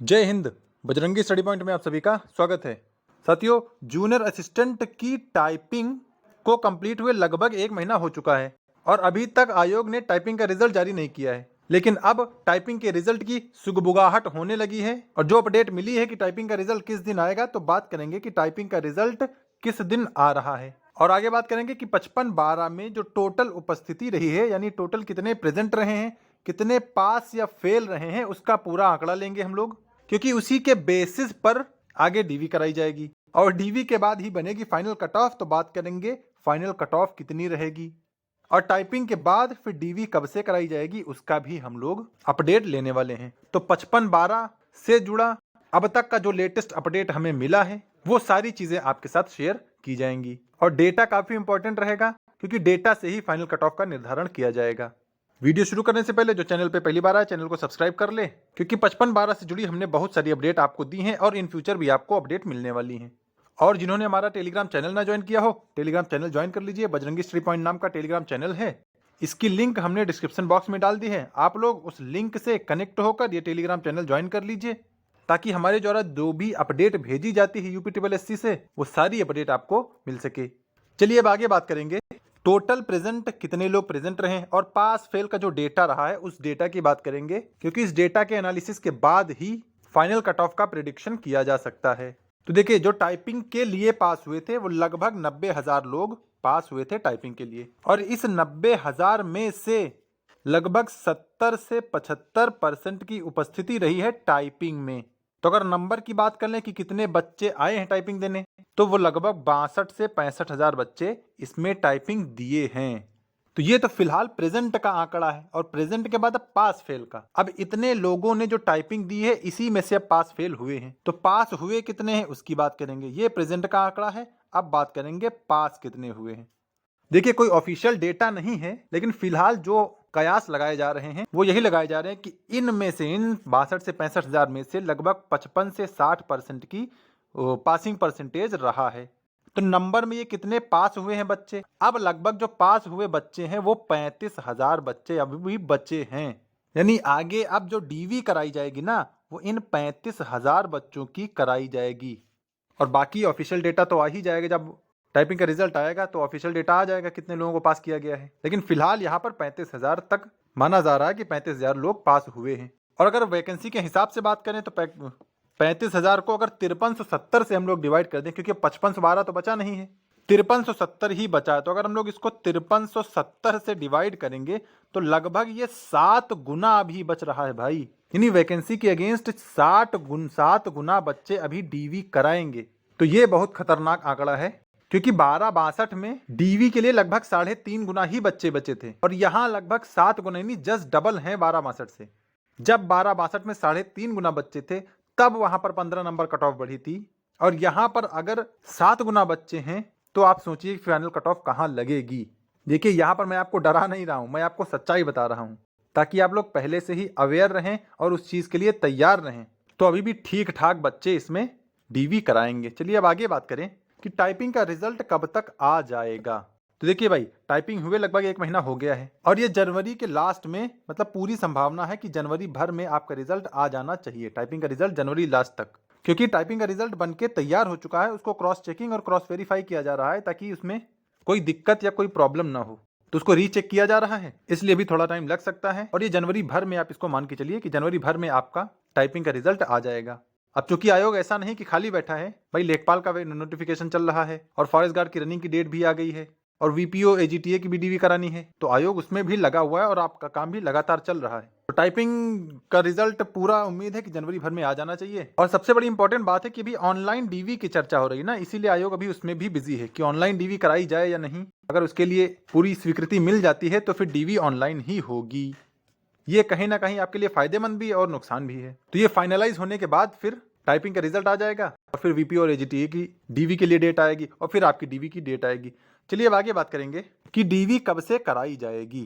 जय Hind. Bajrangi study point में आप सभी का स्वागत है। साथियों, जूनियर असिस्टेंट की टाइपिंग को कंप्लीट हुए लगभग 1 महीना हो चुका है और अभी तक आयोग ने टाइपिंग का रिजल्ट जारी नहीं किया है। लेकिन अब टाइपिंग के रिजल्ट की सुगबुगाहट होने लगी है और जो अपडेट मिली है कि टाइपिंग का रिजल्ट किस दिन आएगा, तो बात करेंगे कि टाइपिंग का रिजल्ट किस दिन आ रहा है। और आगे बात करेंगे कि 55-12 में जो टोटल उपस्थिति रही है, यानी टोटल कितने प्रेजेंट रहे हैं, कितने पास या फेल रहे हैं, उसका पूरा आंकड़ा लेंगे हम लोग, क्योंकि उसी के बेसिस पर आगे डीवी कराई जाएगी और डीवी के बाद ही बनेगी फाइनल कट ऑफ। तो बात करेंगे फाइनल कट ऑफ कितनी रहेगी और टाइपिंग के बाद फिर डीवी कब से कराई जाएगी, उसका भी हम लोग अपडेट लेने वाले हैं। तो 55-12 से जुड़ा अब तक का जो लेटेस्ट अपडेट हमें मिला है, वो सारी चीजें आपके साथ शेयर की जाएंगी और डेटा काफी इंपॉर्टेंट रहेगा, क्योंकि डेटा से ही फाइनल कट ऑफ का निर्धारण किया जाएगा। वीडियो शुरू करने से पहले जो चैनल पे पहली बार आए, चैनल को सब्सक्राइब कर ले, क्योंकि 55-12 से जुड़ी हमने बहुत सारी अपडेट आपको दी हैं और इन फ्यूचर भी आपको अपडेट मिलने वाली हैं। और जिन्होंने हमारा टेलीग्राम चैनल ना ज्वाइन किया हो, टेलीग्राम चैनल ज्वाइन कर लीजिए। बजरंगी स्टडी पॉइंट नाम का टेलीग्राम चैनल है, इसकी लिंक हमने डिस्क्रिप्शन बॉक्स में डाल दी है। आप लोग उस लिंक से कनेक्ट होकर ये टेलीग्राम चैनल ज्वाइन कर लीजिए, ताकि हमारे द्वारा जो भी अपडेट भेजी जाती है यूपी से, वो सारी अपडेट आपको मिल सके। चलिए अब आगे बात करेंगे। टोटल प्रेजेंट कितने लोग प्रेजेंट रहे और पास फेल का जो डेटा रहा है, उस डेटा की बात करेंगे, क्योंकि इस डेटा के एनालिसिस के बाद ही फाइनल कट ऑफ का प्रेडिक्शन किया जा सकता है। तो देखिए, जो टाइपिंग के लिए पास हुए थे वो लगभग 90,000 लोग पास हुए थे टाइपिंग के लिए, और इस 90,000 में से लगभग 70 से 75% की उपस्थिति रही है टाइपिंग में। तो अगर नंबर की बात कर लें कि कितने बच्चे आए हैं टाइपिंग देने, तो वो लगभग 62 से 65,000 बच्चे इसमें टाइपिंग दिए हैं। तो ये तो फिलहाल प्रेजेंट का आंकड़ा है और प्रेजेंट के बाद अब पास फेल का। अब इतने लोगों ने जो टाइपिंग दी है, इसी में से अब पास फेल हुए हैं। तो पास हुए कितने हैं उसकी बात करेंगे। ये प्रेजेंट का आंकड़ा है, अब बात करेंगे पास कितने हुए हैं। देखिए, कोई ऑफिशियल डेटा नहीं है, लेकिन फिलहाल जो कयास लगाए जा रहे हैं वो यही लगाए जा रहे हैं कि इनमें से, इन 62 से 65,000 में से लगभग 55 से 60% की पासिंग परसेंटेज रहा है। तो नंबर में ये कितने पास हुए हैं बच्चे, अब लगभग जो पास हुए बच्चे हैं वो 35,000 बच्चे अभी भी बचे हैं। यानी आगे अब जो डीवी कराई जाएगी ना, वो इन 35,000 बच्चों की कराई जाएगी। और बाकी ऑफिशियल डेटा तो आ ही जाएगा, जब टाइपिंग का रिजल्ट आएगा तो ऑफिशियल डेटा आ जाएगा कितने लोगों को पास किया गया है। लेकिन फिलहाल यहाँ पर 35,000 तक माना जा रहा है कि 35,000 लोग पास हुए हैं। और अगर वैकेंसी के हिसाब से बात करें तो 35,000 को अगर 5370 से हम लोग डिवाइड कर दें, क्योंकि 55-12 तो बचा नहीं है, 5370 ही बचा है। तो अगर हम लोग इसको 5370 से डिवाइड करेंगे तो लगभग ये 7 गुना अभी बच रहा है भाई। यानी वैकेंसी के अगेंस्ट 7 गुना बच्चे अभी डीवी कराएंगे। तो ये बहुत खतरनाक आंकड़ा है, क्योंकि 1262 में डीवी के लिए लगभग 3.5 गुना ही बच्चे बचे थे और यहाँ लगभग 7 गुना, यानी जस्ट डबल है 1262 से। जब 1262 में 3.5 गुना बच्चे थे, तब वहां पर 15 नंबर कट ऑफ बढ़ी थी, और यहां पर अगर 7 गुना बच्चे हैं तो आप सोचिए फाइनल कट ऑफ कहां लगेगी। देखिए, यहां पर मैं आपको डरा नहीं रहा हूं, मैं आपको सच्चाई बता रहा हूं, ताकि आप लोग पहले से ही अवेयर रहें और उस चीज के लिए तैयार रहें। तो अभी भी ठीक ठाक बच्चे इसमें डीवी कराएंगे। चलिए अब आगे बात करें कि टाइपिंग का रिजल्ट कब तक आ जाएगा। तो देखिए भाई, टाइपिंग हुए लगभग 1 महीना हो गया है और ये जनवरी के लास्ट में, मतलब पूरी संभावना है कि जनवरी भर में आपका रिजल्ट आ जाना चाहिए, टाइपिंग का रिजल्ट जनवरी लास्ट तक। क्योंकि टाइपिंग का रिजल्ट बनके तैयार हो चुका है, उसको क्रॉस चेकिंग और क्रॉस वेरीफाई किया जा रहा है, ताकि उसमें कोई दिक्कत या कोई प्रॉब्लम ना हो, तो उसको रीचेक किया जा रहा है, इसलिए भी थोड़ा टाइम लग सकता है। और ये जनवरी भर में, आप इसको मान के चलिए कि जनवरी भर में आपका टाइपिंग का रिजल्ट आ जाएगा। अब चूंकि आयोग ऐसा नहीं कि खाली बैठा है भाई, लेखपाल का नोटिफिकेशन चल रहा है और फॉरेस्ट गार्ड की रनिंग की डेट भी आ गई है और वीपीओ एजीटीए की भी डीवी करानी है, तो आयोग उसमें भी लगा हुआ है और आपका काम भी लगातार चल रहा है। तो टाइपिंग का रिजल्ट पूरा उम्मीद है कि जनवरी भर में आ जाना चाहिए। और सबसे बड़ी इंपॉर्टेंट बात है कि अभी ऑनलाइन डीवी की चर्चा हो रही है ना, इसीलिए आयोग अभी उसमें भी बिजी है कि ऑनलाइन डीवी कराई जाए या नहीं। अगर उसके लिए पूरी स्वीकृति मिल जाती है तो फिर डीवी ऑनलाइन ही होगी। ये कहीं ना कहीं आपके लिए फायदेमंद भी और नुकसान भी है। तो ये फाइनलाइज होने के बाद फिर टाइपिंग का रिजल्ट आ जाएगा और फिर वीपीओ और एजीटीए की डीवी के लिए डेट आएगी और फिर आपकी डीवी की डेट आएगी। चलिए अब आगे बात करेंगे कि डीवी कब से कराई जाएगी।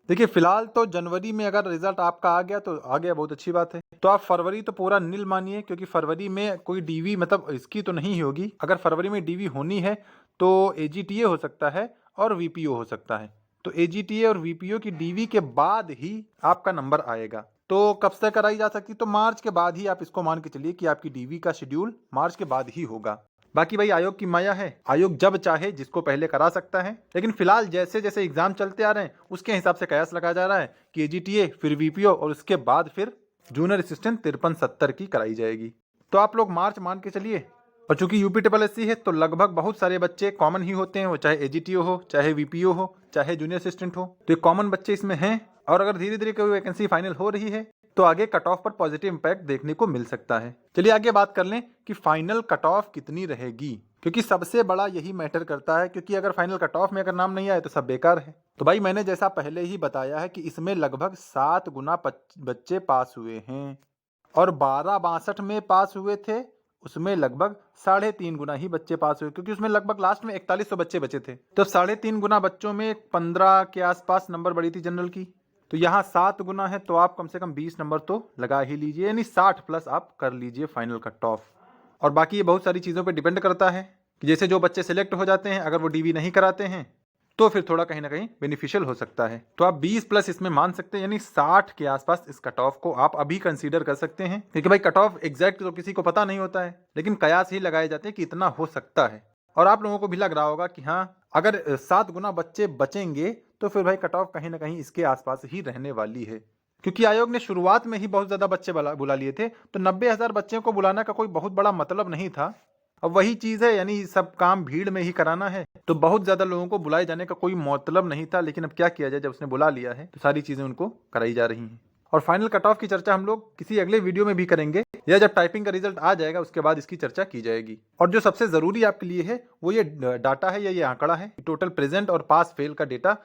देखिए, फिलहाल तो जनवरी में अगर रिजल्ट आपका आ गया तो आ गया, बहुत अच्छी बात है। तो आप फरवरी तो पूरा नील मानिए, क्योंकि फरवरी में कोई डीवी मतलब इसकी तो नहीं होगी। अगर फरवरी में डीवी होनी है तो एजीटीए हो सकता है और वीपीओ हो सकता है। तो एजीटीए और वीपीओ की डीवी के बाद ही आपका नंबर आएगा। तो कब से कराई जा सकती, तो मार्च के बाद ही आप इसको मान के चलिए कि आपकी डीवी का शेड्यूल मार्च के बाद ही होगा। बाकी भाई आयोग की माया है, आयोग जब चाहे जिसको पहले करा सकता है, लेकिन फिलहाल जैसे जैसे एग्जाम चलते आ रहे हैं उसके हिसाब से कयास लगाया जा रहा है कि एजीटीए फिर वीपीओ और उसके बाद फिर जूनियर असिस्टेंट 53-70 की कराई जाएगी। तो आप लोग मार्च मान के चलिए। और चूंकि यूपी ट्रिपल एससी है तो लगभग बहुत सारे बच्चे कॉमन ही होते हैं, वो चाहे एजीटीओ हो, चाहे वीपीओ हो, चाहे जूनियर असिस्टेंट हो, तो ये कॉमन बच्चे इसमें हैं। और अगर धीरे धीरे कोई वैकेंसी फाइनल हो रही है तो आगे कट ऑफ पर पॉजिटिव इंपैक्ट देखने को मिल सकता है। चलिए आगे बात कर लें कि फाइनल कट ऑफ कितनी रहेगी, क्योंकि सबसे बड़ा यही मैटर करता है, क्योंकि अगर फाइनल कट ऑफ में अगर नाम नहीं आए तो सब बेकार है। तो भाई मैंने जैसा पहले ही बताया है कि इसमें लगभग 7 गुना बच्चे पास हुए हैं, और 1262 में पास हुए थे उसमें लगभग 3.5 गुना ही बच्चे पास हुए, क्योंकि उसमें लगभग लास्ट में 4100 बच्चे बचे थे। तो 3.5 गुना बच्चों में 15 के आसपास नंबर बढ़ी थी जनरल की, तो यहाँ 7 गुना है, तो आप कम से कम 20 नंबर तो लगा ही लीजिए, यानी 60 प्लस आप कर लीजिए फाइनल कट ऑफ। और बाकी ये बहुत सारी चीज़ों पे डिपेंड करता है कि जैसे जो बच्चे सिलेक्ट हो जाते हैं अगर वो डीवी नहीं कराते हैं तो फिर थोड़ा कहीं ना कहीं बेनिफिशियल हो सकता है। तो आप 20 प्लस इसमें मान सकते हैं, यानी 60 के आसपास इस कट ऑफ को आप अभी कंसीडर कर सकते हैं, क्योंकि भाई कट ऑफ एग्जैक्ट तो किसी को पता नहीं होता है, लेकिन कयास ही लगाए जाते हैं कि इतना हो सकता है। और आप लोगों को भी लग रहा होगा कि हाँ अगर 7 गुना बच्चे बचेंगे तो फिर भाई कट ऑफ कहीं ना कहीं इसके आसपास ही रहने वाली है, क्योंकि आयोग ने शुरुआत में ही बहुत ज़्यादा बच्चे बुला लिए थे, तो 90,000 बच्चों को बुलाने का कोई बहुत बड़ा मतलब नहीं था। अब वही चीज़ है, यानी सब काम भीड़ में ही कराना है, तो बहुत ज़्यादा लोगों को बुलाए जाने का कोई मतलब नहीं था, लेकिन अब क्या किया जाए, जब उसने बुला लिया है तो सारी चीज़ें उनको कराई जा रही हैं। और फाइनल कट ऑफ की चर्चा हम लोग किसी अगले वीडियो में भी करेंगे, या जब टाइपिंग का रिजल्ट आ जाएगा उसके बाद इसकी चर्चा की जाएगी। और जो सबसे ज़रूरी आपके लिए है वो ये डाटा है या ये आंकड़ा है, टोटल प्रेजेंट और पास फेल का डेटा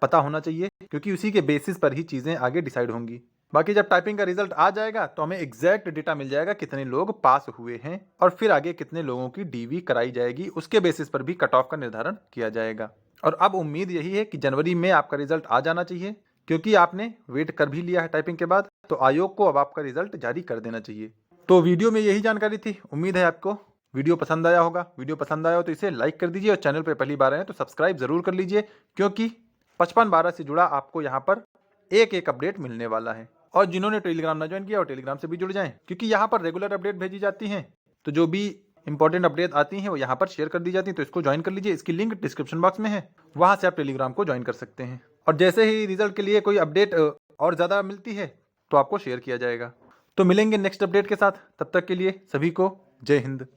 पता होना चाहिए, क्योंकि उसी के बेसिस पर ही चीज़ें आगे डिसाइड होंगी। बाकी जब टाइपिंग का रिजल्ट आ जाएगा तो हमें एग्जैक्ट डेटा मिल जाएगा कितने लोग पास हुए हैं, और फिर आगे कितने लोगों की डीवी कराई जाएगी, उसके बेसिस पर भी कट ऑफ का निर्धारण किया जाएगा। और अब उम्मीद यही है कि जनवरी में आपका रिजल्ट आ जाना चाहिए, क्योंकि आपने वेट कर भी लिया है टाइपिंग के बाद, तो आयोग को अब आपका रिजल्ट जारी कर देना चाहिए। तो वीडियो में यही जानकारी थी, उम्मीद है आपको वीडियो पसंद आया होगा। वीडियो पसंद आया हो तो इसे लाइक कर दीजिए, और चैनल पर पहली बार आए तो सब्सक्राइब जरूर कर लीजिए, क्योंकि 55-12 से जुड़ा आपको यहाँ पर एक अपडेट मिलने वाला है। और जिन्होंने टेलीग्राम ना ज्वाइन किया और टेलीग्राम से भी जुड़ जाएं, क्योंकि यहाँ पर रेगुलर अपडेट भेजी जाती हैं, तो जो भी इंपॉर्टेंट अपडेट आती हैं वो यहाँ पर शेयर कर दी जाती हैं, तो इसको ज्वाइन कर लीजिए। इसकी लिंक डिस्क्रिप्शन बॉक्स में है, वहाँ से आप टेलीग्राम को ज्वाइन कर सकते हैं। और जैसे ही रिजल्ट के लिए कोई अपडेट और ज़्यादा मिलती है तो आपको शेयर किया जाएगा। तो मिलेंगे नेक्स्ट अपडेट के साथ, तब तक के लिए सभी को जय हिंद।